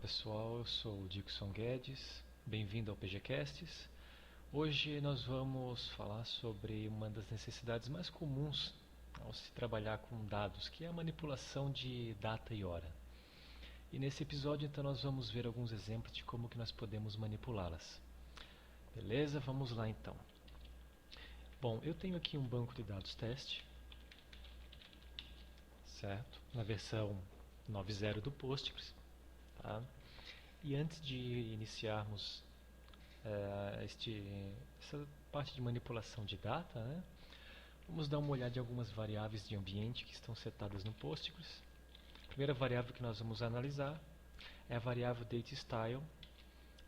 pessoal, eu sou o Dixon Guedes, bem-vindo ao PGCasts. Hoje nós vamos falar sobre uma das necessidades mais comuns ao se trabalhar com dados, que é a manipulação de data e hora. E nesse episódio então nós vamos ver alguns exemplos de como que nós podemos manipulá-las. Beleza? Vamos lá então. Bom, eu tenho aqui um banco de dados teste, certo? Na versão 9.0 do Postgres. Tá? E antes de iniciarmos essa parte de manipulação de data, né, vamos dar uma olhada em algumas variáveis de ambiente que estão setadas no Postgres. A primeira variável que nós vamos analisar é a variável DateStyle,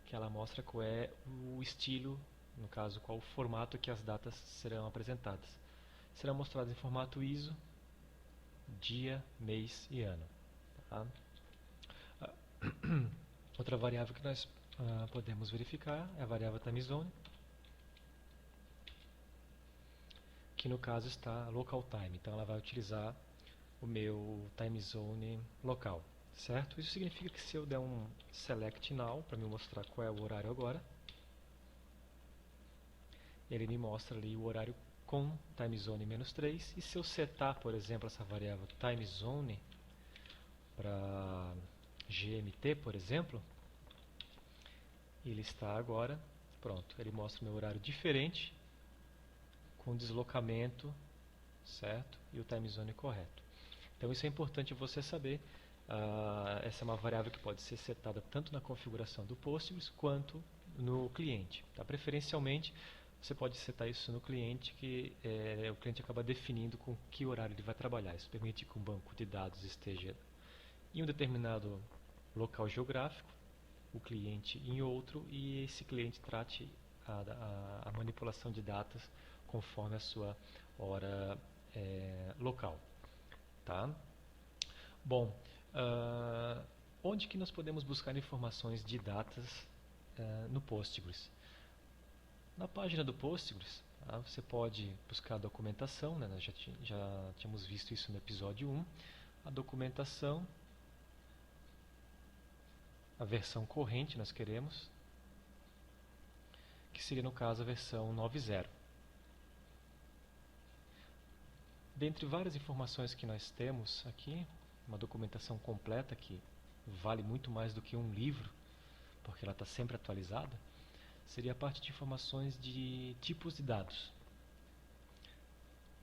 que ela mostra qual é o estilo, no caso, qual o formato que as datas serão apresentadas. Serão mostradas em formato ISO, dia, mês e ano. Tá? Outra variável que nós podemos verificar é a variável TimeZone, que no caso está local time, então ela vai utilizar o meu time zone local, certo? Isso significa que se eu der um select now para me mostrar qual é o horário agora, ele me mostra ali o horário com time zone -3, e se eu setar, por exemplo, essa variável time zone para GMT, por exemplo, ele está agora, pronto, ele mostra o meu horário diferente, com deslocamento, certo? E o time zone correto. Então isso é importante você saber. Essa é uma variável que pode ser setada tanto na configuração do Postgres quanto no cliente. Tá? Preferencialmente, você pode setar isso no cliente, que o cliente acaba definindo com que horário ele vai trabalhar. Isso permite que um banco de dados esteja em um determinado local geográfico, o cliente em outro, e esse cliente trate a manipulação de datas conforme a sua hora local. Tá? Bom, onde que nós podemos buscar informações de datas no Postgres? Na página do Postgres, tá? Você pode buscar a documentação, né? Nós já tínhamos visto isso no episódio 1, a documentação, a versão corrente nós queremos, que seria no caso a versão 9.0. Dentre várias informações que nós temos aqui, uma documentação completa que vale muito mais do que um livro, porque ela está sempre atualizada, seria a parte de informações de tipos de dados.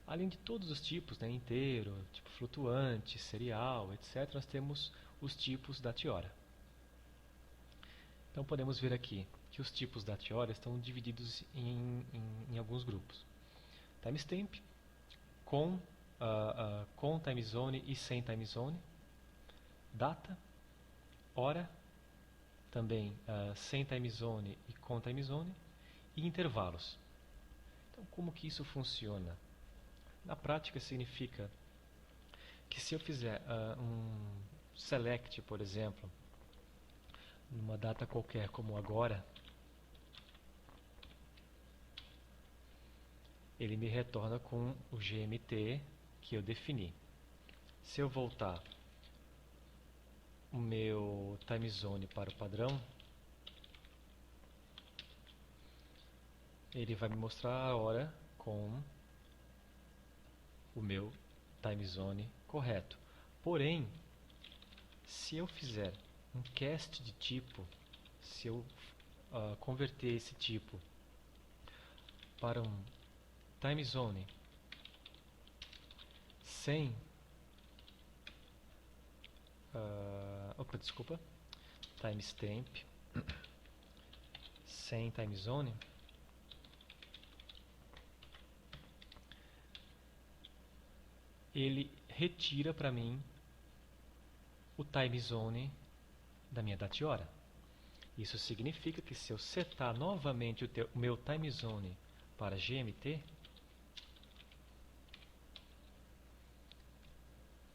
Além de todos os tipos, né, inteiro, tipo flutuante, serial, etc., nós temos os tipos data e hora. Então podemos ver aqui que os tipos data e hora estão divididos em alguns grupos. Timestamp, com time zone e sem time zone, data, hora, também sem time zone e com time zone, e intervalos. Então como que isso funciona? Na prática significa que se eu fizer um select, por exemplo, numa data qualquer como agora, ele me retorna com o GMT que eu defini. Se eu voltar o meu time zone para o padrão, ele vai me mostrar a hora com o meu time zone correto. Porém, se eu fizer um cast de tipo, se eu converter esse tipo para um time zone sem timestamp sem time zone, ele retira para mim o time zone da minha data e hora. Isso significa que se eu setar novamente o meu time zone para GMT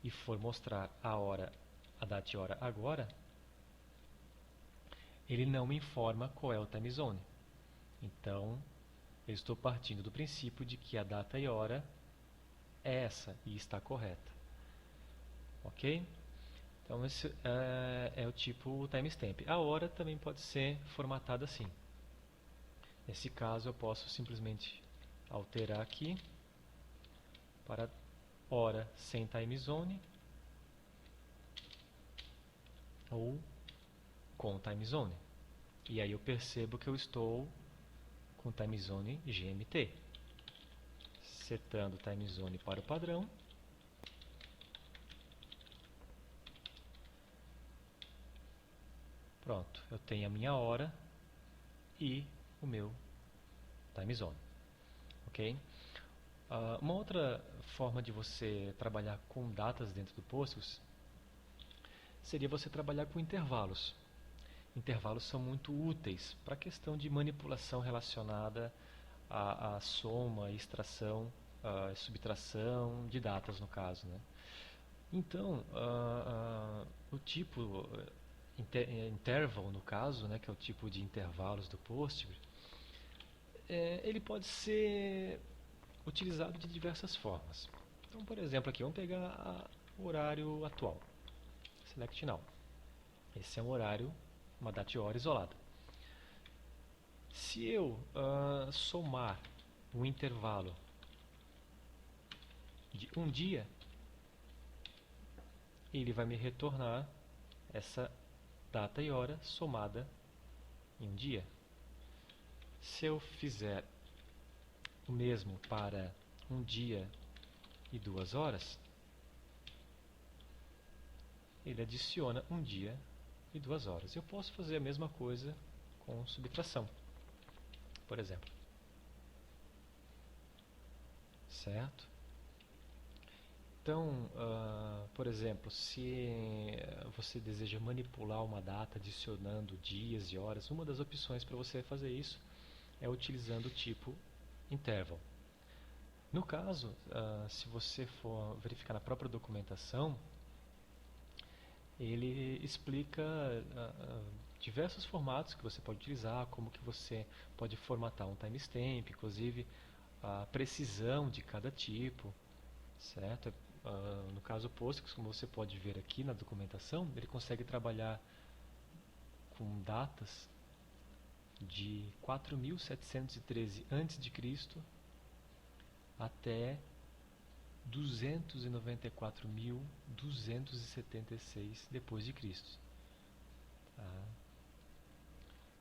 e for mostrar a hora, a data e hora agora, ele não me informa qual é o time zone. Então, eu estou partindo do princípio de que a data e hora é essa e está correta. Ok? Então esse é o tipo timestamp. A hora também pode ser formatada assim. Nesse caso eu posso simplesmente alterar aqui para hora sem time zone ou com time zone. E aí eu percebo que eu estou com time zone GMT. Setando time zone para o padrão. Pronto, eu tenho a minha hora e o meu time zone. Ok? Uma outra forma de você trabalhar com datas dentro do Postgres seria você trabalhar com intervalos. Intervalos são muito úteis para a questão de manipulação relacionada à soma, extração, subtração de datas no caso, né? Então, o tipo interval no caso, né, que é o tipo de intervalos do Postgres, ele pode ser utilizado de diversas formas. Então, por exemplo, aqui vamos pegar o horário atual, select now. Esse é um horário, uma data e hora isolada. Se eu somar um intervalo de um dia, ele vai me retornar essa data e hora somada em um dia. Se eu fizer o mesmo para um dia e 2 horas, ele adiciona um dia e 2 horas. Eu posso fazer a mesma coisa com subtração, por exemplo. Certo? Então, por exemplo, se você deseja manipular uma data adicionando dias e horas, uma das opções para você fazer isso é utilizando o tipo interval. No caso, se você for verificar na própria documentação, ele explica diversos formatos que você pode utilizar, como que você pode formatar um timestamp, inclusive a precisão de cada tipo, certo? No caso Postgres, como você pode ver aqui na documentação, ele consegue trabalhar com datas de 4713 a.C. até 294.276 depois de Cristo. Tá?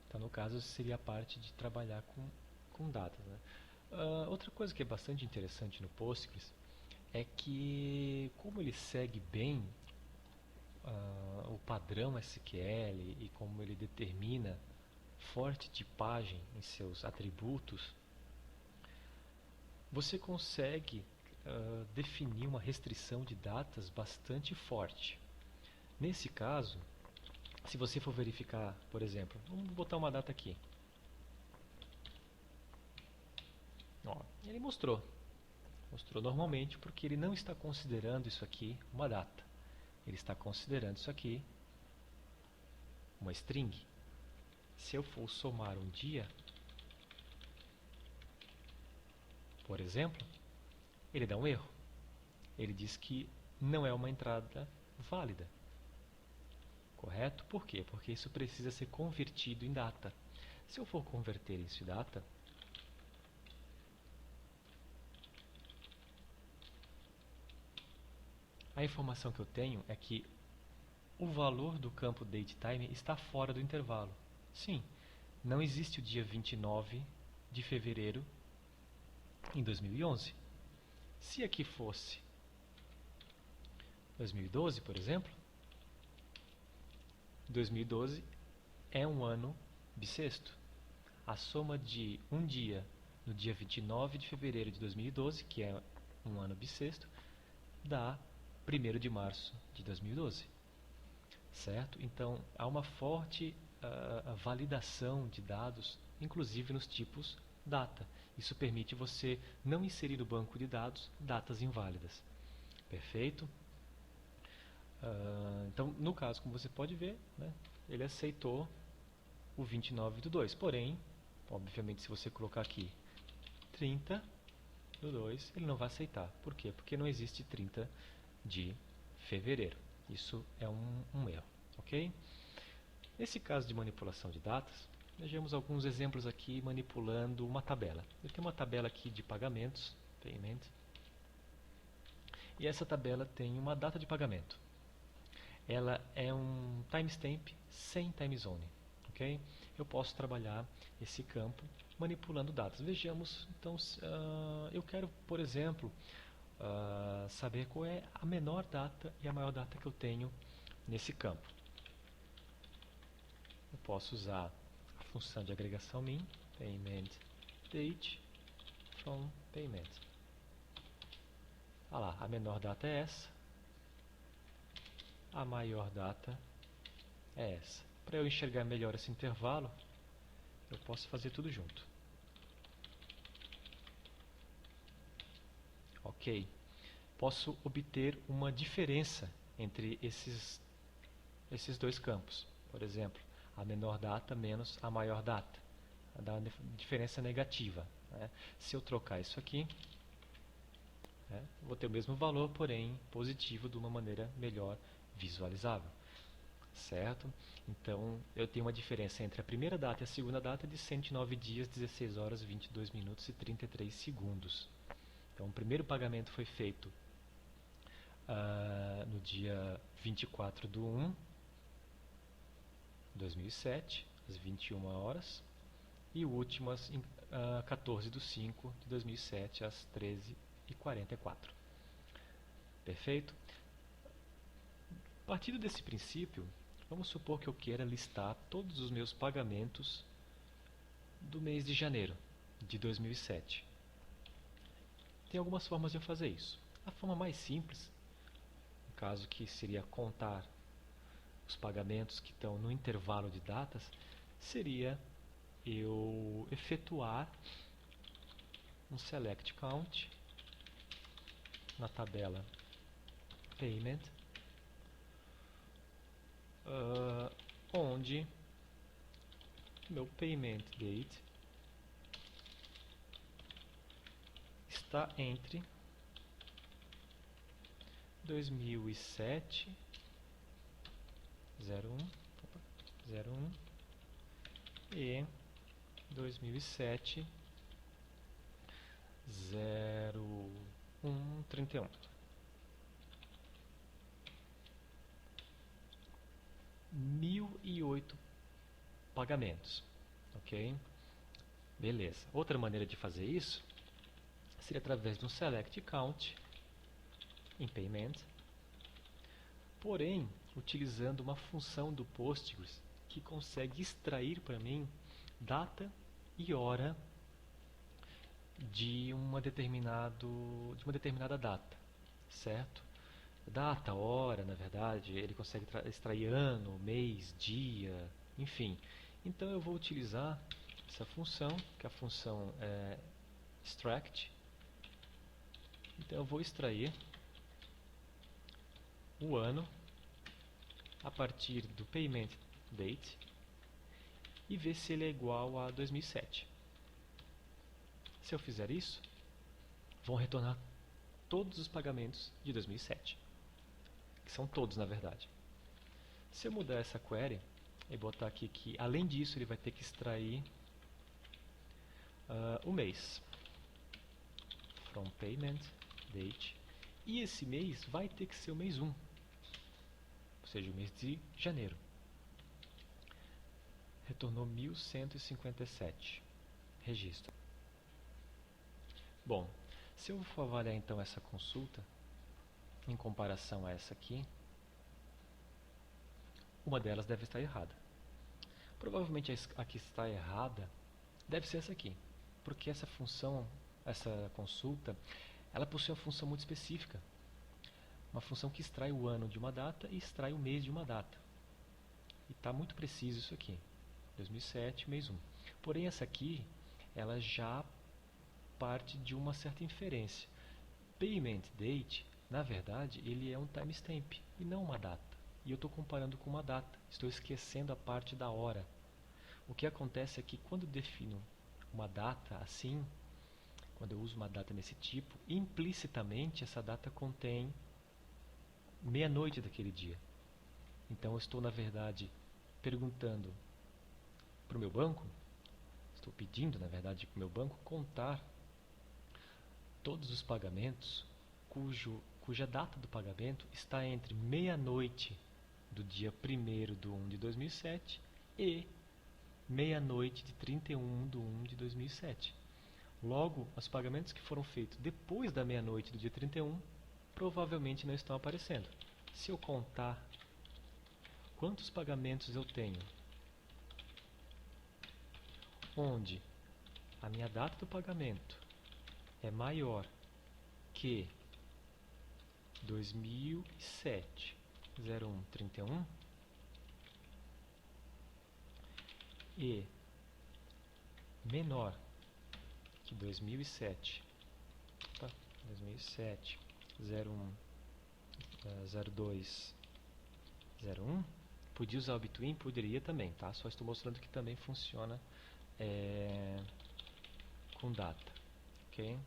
Então, no caso, seria a parte de trabalhar com datas. Né? Outra coisa que é bastante interessante no Postgres é que, como ele segue bem o padrão SQL e como ele determina forte tipagem em seus atributos, você consegue definir uma restrição de datas bastante forte. Nesse caso, se você for verificar, por exemplo, vamos botar uma data aqui. Ó, ele mostrou normalmente porque ele não está considerando isso aqui uma data. Ele está considerando isso aqui uma string. Se eu for somar um dia, por exemplo, ele dá um erro. Ele diz que não é uma entrada válida. Correto? Por quê? Porque isso precisa ser convertido em data. Se eu for converter isso em data, a informação que eu tenho é que o valor do campo datetime está fora do intervalo. Sim, não existe o dia 29 de fevereiro em 2011. Se aqui fosse 2012, por exemplo, 2012 é um ano bissexto. A soma de um dia no dia 29 de fevereiro de 2012, que é um ano bissexto, dá 1º de março de 2012. Certo? Então, há uma forte validação de dados, inclusive nos tipos data. Isso permite você não inserir no banco de dados datas inválidas. Perfeito? Então, no caso, como você pode ver, né, ele aceitou o 29/2. Porém, obviamente, se você colocar aqui 30/2, ele não vai aceitar. Por quê? Porque não existe 30 de fevereiro. Isso é um erro, ok? Nesse caso de manipulação de datas, vejamos alguns exemplos aqui manipulando uma tabela. Eu tenho uma tabela aqui de pagamentos, payment, e essa tabela tem uma data de pagamento. Ela é um timestamp sem time zone, ok? Eu posso trabalhar esse campo manipulando datas. Vejamos, então, eu quero, por exemplo, saber qual é a menor data e a maior data que eu tenho nesse campo. Eu posso usar a função de agregação min, payment date from payment. Ah lá, a menor data é essa, a maior data é essa. Para eu enxergar melhor esse intervalo, eu posso fazer tudo junto. Ok. Posso obter uma diferença entre esses dois campos. Por exemplo, a menor data menos a maior data. Dá uma diferença negativa, né? Se eu trocar isso aqui, né, vou ter o mesmo valor, porém positivo de uma maneira melhor visualizável. Certo? Então, eu tenho uma diferença entre a primeira data e a segunda data de 109 dias, 16 horas, 22 minutos e 33 segundos. Então, o primeiro pagamento foi feito no dia 24 de 1 de 2007, às 21 horas, e o último às 14 de 5 de 2007, às 13h44. Perfeito? Partindo desse princípio, vamos supor que eu queira listar todos os meus pagamentos do mês de janeiro de 2007. Tem algumas formas de eu fazer isso. A forma mais simples, no caso que seria contar os pagamentos que estão no intervalo de datas, seria eu efetuar um select count na tabela payment, onde meu payment date está entre 2007 01 e 2007 01/31. (1008 pagamentos, ok? Beleza. Outra maneira de fazer isso seria através de um select count em payment, porém utilizando uma função do Postgres que consegue extrair para mim data e hora de uma determinada data, certo? Data, hora, na verdade, ele consegue extrair ano, mês, dia, enfim. Então eu vou utilizar essa função, que é a função extract. Então eu vou extrair o ano a partir do payment date e ver se ele é igual a 2007. Se eu fizer isso, vão retornar todos os pagamentos de 2007, que são todos na verdade. Se eu mudar essa query e botar aqui que além disso ele vai ter que extrair o mês from payment date, e esse mês vai ter que ser o mês 1, ou seja, o mês de janeiro. Retornou 1157 registro. Bom, se eu for avaliar então essa consulta em comparação a essa aqui, uma delas deve estar errada. Provavelmente a que está errada deve ser essa aqui, porque essa função, essa consulta, ela possui uma função muito específica. Uma função que extrai o ano de uma data e extrai o mês de uma data. E está muito preciso isso aqui. 2007, mês 1. Porém, essa aqui, ela já parte de uma certa inferência. Payment date, na verdade, ele é um timestamp e não uma data. E eu estou comparando com uma data. Estou esquecendo a parte da hora. O que acontece é que quando defino uma data assim, quando eu uso uma data nesse tipo, implicitamente essa data contém meia-noite daquele dia. Então eu estou, na verdade, perguntando para o meu banco, estou pedindo, na verdade, para o meu banco contar todos os pagamentos cuja data do pagamento está entre meia-noite do dia 1º de 1 de 2007 e meia-noite de 31 de 1 de 2007. Logo, os pagamentos que foram feitos depois da meia-noite do dia 31 provavelmente não estão aparecendo. Se eu contar quantos pagamentos eu tenho, onde a minha data do pagamento é maior que 2007 0131 e menor que 2007 01 02 01, podia usar o Between? Poderia também, tá? Só estou mostrando que também funciona com data, ok?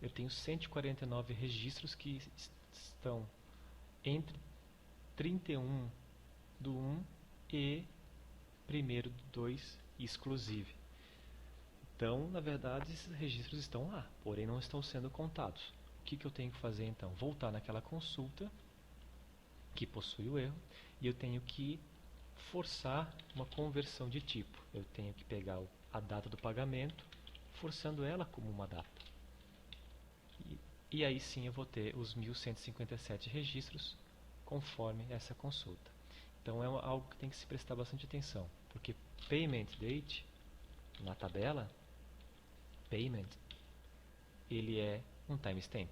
Eu tenho 149 registros que estão entre 31 do 1 e 1º do 2 exclusive. Então, na verdade, esses registros estão lá, porém não estão sendo contados. O que eu tenho que fazer então? Voltar naquela consulta que possui o erro e eu tenho que forçar uma conversão de tipo. Eu tenho que pegar a data do pagamento, forçando ela como uma data. E aí sim eu vou ter os 1157 registros conforme essa consulta. Então é algo que tem que se prestar bastante atenção, porque payment date, na tabela, payment, ele é um timestamp,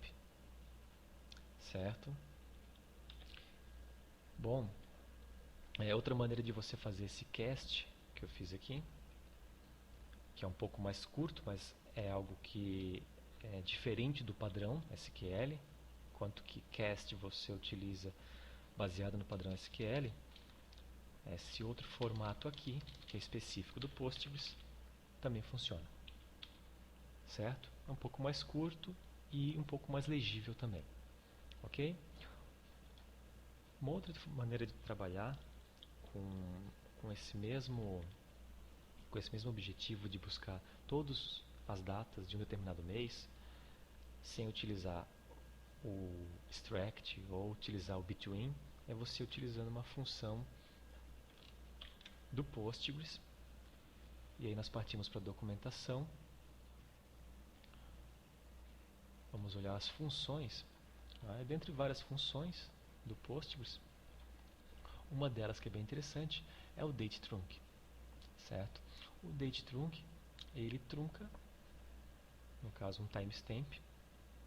certo? Bom, outra maneira de você fazer esse cast que eu fiz aqui, que é um pouco mais curto, mas é algo que é diferente do padrão SQL, enquanto que cast você utiliza baseado no padrão SQL. Esse outro formato aqui, que é específico do Postgres, também funciona, certo? É um pouco mais curto e um pouco mais legível também, ok? Uma outra maneira de trabalhar com esse mesmo objetivo de buscar todas as datas de um determinado mês, sem utilizar o extract ou utilizar o between, é você utilizando uma função do Postgres. E aí nós partimos para a documentação. Vamos olhar as funções. Dentre várias funções do Postgres, uma delas que é bem interessante é o dateTrunc, certo? O dateTrunc, ele trunca, no caso um timestamp,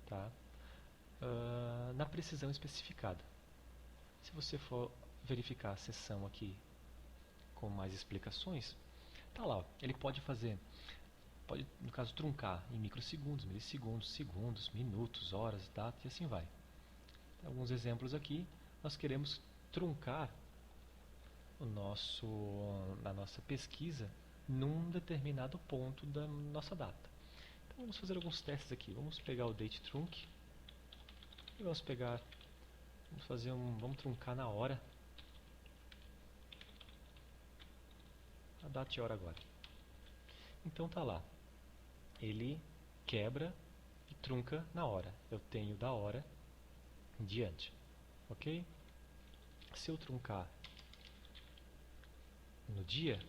tá? Na precisão especificada. Se você for verificar a seção aqui com mais explicações, tá lá, ó, ele pode no caso truncar em microsegundos, milissegundos, segundos, minutos, horas, data e assim vai. Alguns exemplos aqui, nós queremos truncar a nossa pesquisa num determinado ponto da nossa data. Então vamos fazer alguns testes aqui. Vamos pegar o dateTrunc e vamos truncar na hora. A data e hora agora. Então tá lá. Ele quebra e trunca na hora. Eu tenho da hora em diante. Ok? Se eu truncar no dia,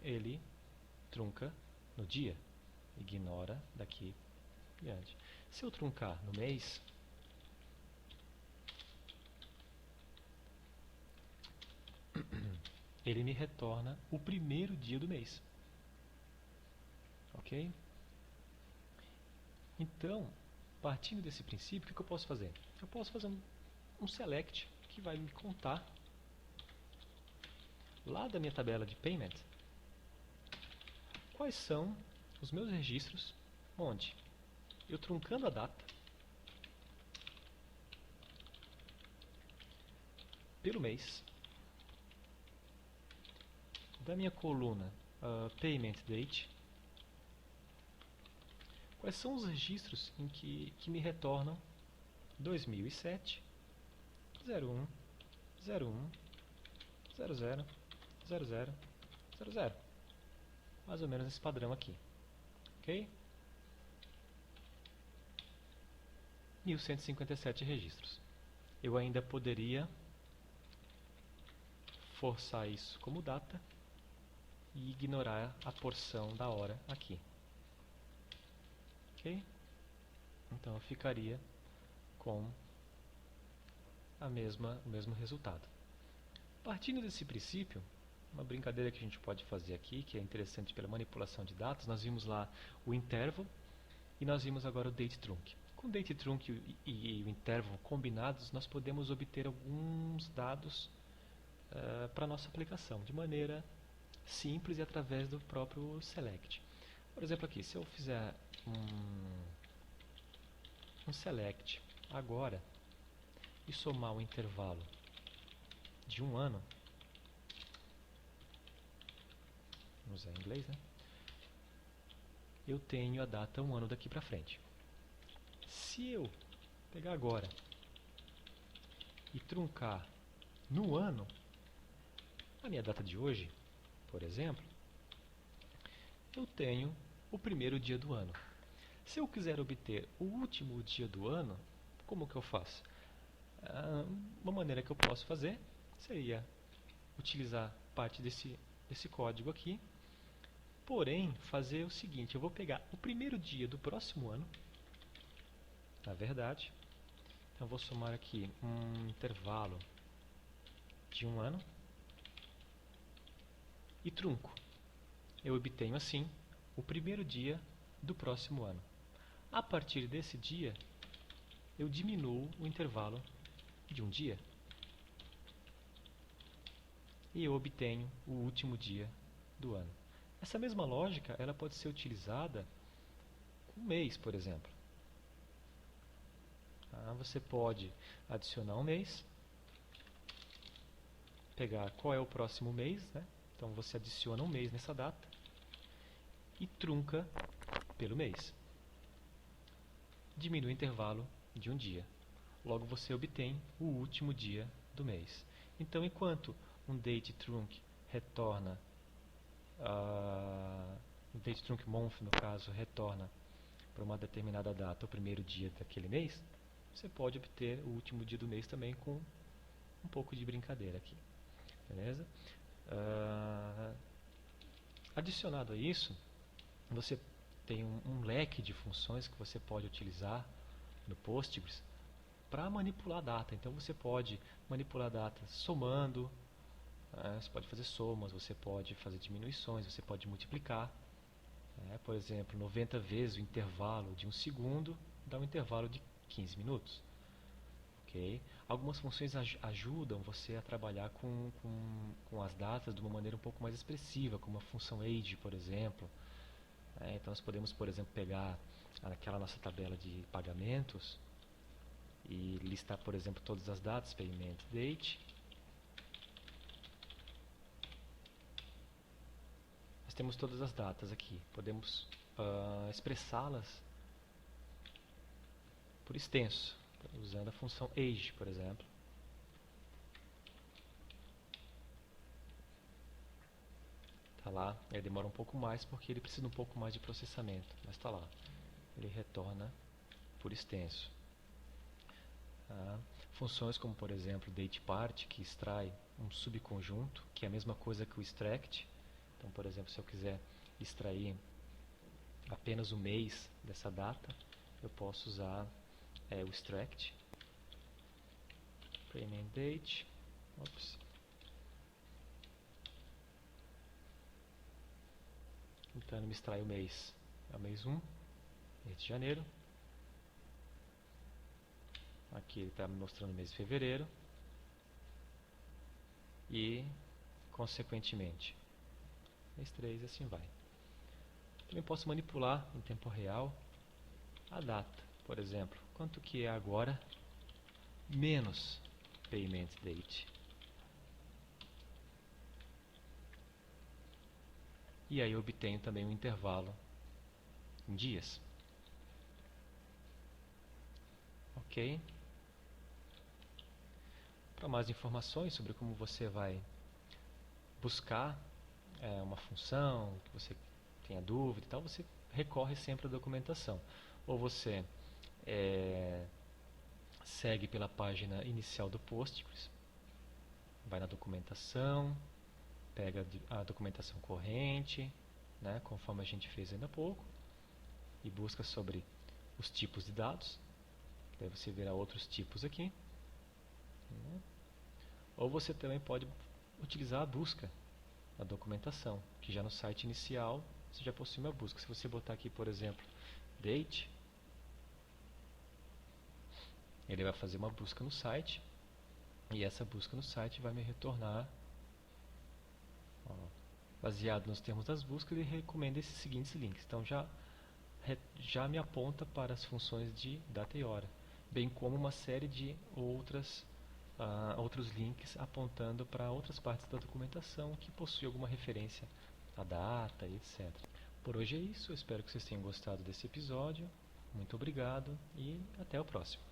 ele trunca no dia. Ignora daqui em diante. Se eu truncar no mês, ele me retorna o 1º dia do mês. Ok? Então, partindo desse princípio, o que eu posso fazer? Eu posso fazer um select que vai me contar lá da minha tabela de payment quais são os meus registros onde eu truncando a data pelo mês da minha coluna payment date, quais são os registros que me retornam 2007, 01, 01, 00, 00, 00. Mais ou menos esse padrão aqui. Ok? 1157 registros. Eu ainda poderia forçar isso como data e ignorar a porção da hora aqui. Ok? Então eu ficaria com o mesmo resultado. Partindo desse princípio, uma brincadeira que a gente pode fazer aqui, que é interessante pela manipulação de dados, nós vimos lá o intervalo e nós vimos agora o date trunc. Com o date trunc e o intervalo combinados, nós podemos obter alguns dados para a nossa aplicação, de maneira simples e através do próprio select. Por exemplo aqui, se eu fizer um select agora e somar um intervalo de um ano, vamos usar em inglês, né? Eu tenho a data um ano daqui para frente. Se eu pegar agora e truncar no ano, a minha data de hoje, por exemplo, eu tenho o primeiro dia do ano. Se eu quiser obter o último dia do ano, como que eu faço? Uma maneira que eu posso fazer seria utilizar parte desse código aqui, porém fazer o seguinte: eu vou pegar o primeiro dia do próximo ano, na verdade, então eu vou somar aqui um intervalo de um ano e trunco. Eu obtenho assim o primeiro dia do próximo ano. A partir desse dia, eu diminuo o intervalo de um dia e eu obtenho o último dia do ano. Essa mesma lógica ela pode ser utilizada com mês, por exemplo. Você pode adicionar um mês, pegar qual é o próximo mês, né? Então você adiciona um mês nessa data e trunca pelo mês. Diminui o intervalo de um dia. Logo você obtém o último dia do mês. Então, enquanto um date trunc retorna, um date trunc month, no caso, retorna para uma determinada data o primeiro dia daquele mês, você pode obter o último dia do mês também com um pouco de brincadeira aqui. Beleza? Adicionado a isso, você tem um leque de funções que você pode utilizar no Postgres para manipular data. Então você pode manipular data somando, você pode fazer somas, você pode fazer diminuições, você pode multiplicar. Por exemplo, 90 vezes o intervalo de um segundo dá um intervalo de 15 minutos. Okay? Algumas funções ajudam você a trabalhar com as datas de uma maneira um pouco mais expressiva, como a função age, por exemplo. Então nós podemos, por exemplo, pegar aquela nossa tabela de pagamentos e listar, por exemplo, todas as datas, payment date. Nós temos todas as datas aqui. Podemos expressá-las por extenso, usando a função age, por exemplo. Está lá, ele demora um pouco mais porque ele precisa um pouco mais de processamento, mas está lá. Ele retorna por extenso. Funções como, por exemplo, datePart, que extrai um subconjunto, que é a mesma coisa que o extract. Então, por exemplo, se eu quiser extrair apenas o mês dessa data, eu posso usar o extract. Payment date. Então, ele me extrai o mês. É o mês 1, mês de janeiro. Aqui ele está me mostrando o mês de fevereiro. E, consequentemente, mês 3 e assim vai. Também posso manipular em tempo real a data. Por exemplo, quanto que é agora menos payment date. E aí eu obtenho também um intervalo em dias. Ok? Para mais informações sobre como você vai buscar uma função, que você tenha dúvida e tal, você recorre sempre à documentação. Ou você segue pela página inicial do Postgres, vai na documentação, pega a documentação corrente, né, conforme a gente fez ainda há pouco, e busca sobre os tipos de dados. Daí você verá outros tipos aqui. Né? Ou você também pode utilizar a busca, a documentação, que já no site inicial você já possui uma busca. Se você botar aqui, por exemplo, date, ele vai fazer uma busca no site, e essa busca no site vai me retornar, ó, baseado nos termos das buscas, ele recomenda esses seguintes links. Então já me aponta para as funções de data e hora, bem como uma série de outros links apontando para outras partes da documentação que possuem alguma referência à data, etc. Por hoje é isso, eu espero que vocês tenham gostado desse episódio. Muito obrigado e até o próximo.